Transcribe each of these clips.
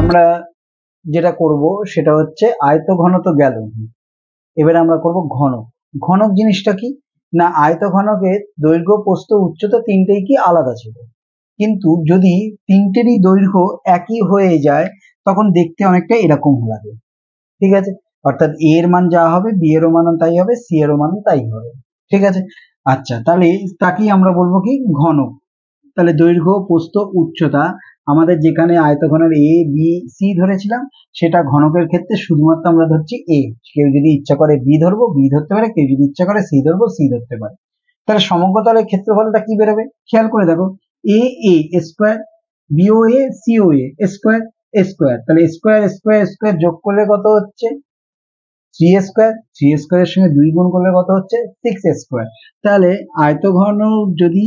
আমরা যেটা করব সেটা হচ্ছে আয়ত ঘনত্ব গেল, এবারে আমরা করব ঘনক। ঘনক জিনিসটা কি না, আয়ত ঘনকের দৈর্ঘ্য প্রস্থ উচ্চতা তিনটেই কি আলাদা ছিল, কিন্তু যদি তিনটেরই দৈর্ঘ্য একই হয়ে যায় তখন দেখতে অনেকটা এরকম লাগে, ঠিক আছে। অর্থাৎ এ এর মান যা হবে বি এরও মান তাই হবে, সি এরও মান তাই হবে, ঠিক আছে। আচ্ছা, তাহলে তাকেই আমরা বলবো কি ঘনক। তাহলে দৈর্ঘ্য প্রস্থ উচ্চতা আমাদের যেখানে আয়তঘনের এ বি সি ধরেছিলাম, সেটা ঘনকের ক্ষেত্রে শুধুমাত্র আমরা ধরছি এ। কেউ যদি ইচ্ছা করে বি ধরবো, বি ধরতে পারে, কেউ যদি ইচ্ছা করে সি ধরবো, সি ধরতে পারে। তাহলে সমগ্র তলের ক্ষেত্রফলটা কি বেরোবে খেয়াল করে দেখো, এ এ স্কোয়ার, বিও এ সিও এ স্কোয়ার স্কোয়ার, তাহলে স্কোয়ার স্কোয়ার স্কোয়ার যোগ করলে কত হচ্ছে 3 স্কোয়ার, 3 স্কোয়ারের সঙ্গে 2 গুণ করলে কত হচ্ছে 6 স্কোয়ার। তাহলে আয়তঘন যদি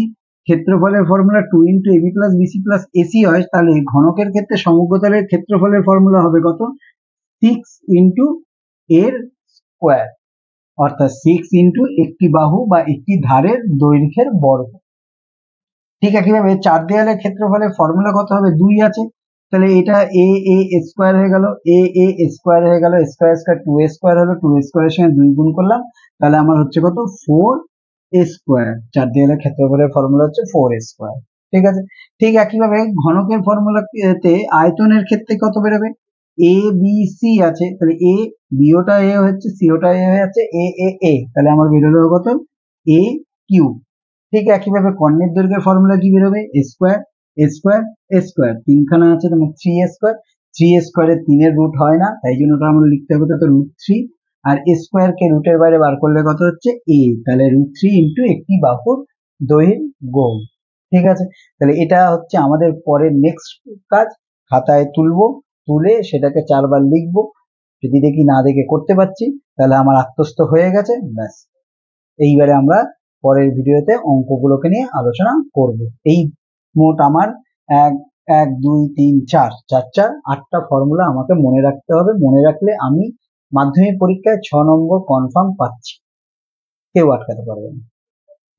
ক্ষেত্রফলের formula 2 into AB plus BC plus AC হয়, তাহলে ঘনকের ক্ষেত্রে সমগ্রতলের ক্ষেত্রফলের ফর্মুলা হবে কত 6 ইন্টু এর স্কোয়ার, অর্থাৎ 6 ইন্টু একটি বাহু বা একটি ধারের দৈর্ঘ্যের বর্গ। ঠিক একইভাবে চার দেয়ালের ক্ষেত্রফলের ফর্মুলা কত হবে 2 আছে, তাহলে এটা এ এ স্কোয়ার হয়ে গেল, এ এ স্কোয়ার হয়ে গেল, স্কোয়ার স্কোয়ার 2 স্কোয়ার হলো, 2 স্কোয়ারের সঙ্গে 2 গুণ করলাম, তাহলে আমার হচ্ছে কত 4 স্কোয়ার। চার দেয়ালের ক্ষেত্রফলের ফর্মুলা হচ্ছে 4 স্কোয়ার, ঠিক আছে। ঠিক একইভাবে ঘনকের ফর্মুলাতে আয়তনের ক্ষেত্রে কত বেরোবে, এ বি সি আছে, তাহলে এ বিওটা এ হচ্ছে, সিওটা এ হয়ে যাচ্ছে, এ এ এ, তাহলে আমার বেরোলো কত এ কিউ। ঠিক একইভাবে কর্ণের দৈর্ঘ্যের ফর্মুলা কি বেরোবে স্কোয়ার স্কোয়ার স্কোয়ার, তিনখানা আছে তোমার 3 স্কোয়ার, 3 স্কোয়ারের 3 রুট হয় না, তাই জন্য ওটা আমরা লিখতে হবে কত √3, আর স্কোয়ার কে রুটের বাইরে বার করলে কত হচ্ছে এ, তাহলে √3 ইন্টু একটি বাহুর দৈর্ঘ্য, ঠিক আছে। তাহলে এটা হচ্ছে আমাদের পরের নেক্সট কাজ, খাতায় তুলবো, তুলে সেটাকে 4 বার লিখবো, যদি দেখি না দেখে করতে পারছি তাহলে আমার আত্মস্থ হয়ে গেছে, ব্যাস। এইবারে আমরা পরের ভিডিওতে অঙ্কগুলোকে নিয়ে আলোচনা করব। এই মোট আমার 1 1 2 3 4 4 4 8টা ফর্মুলা আমাকে মনে রাখতে হবে, মনে রাখলে আমি মাধ্যমিক পরীক্ষায় 6 নম্বর কনফার্ম পাচ্ছি, কেউ আটকাতে পারবে না।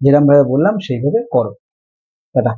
যেরকম ভাবে বললাম সেইভাবে করো। টাটা।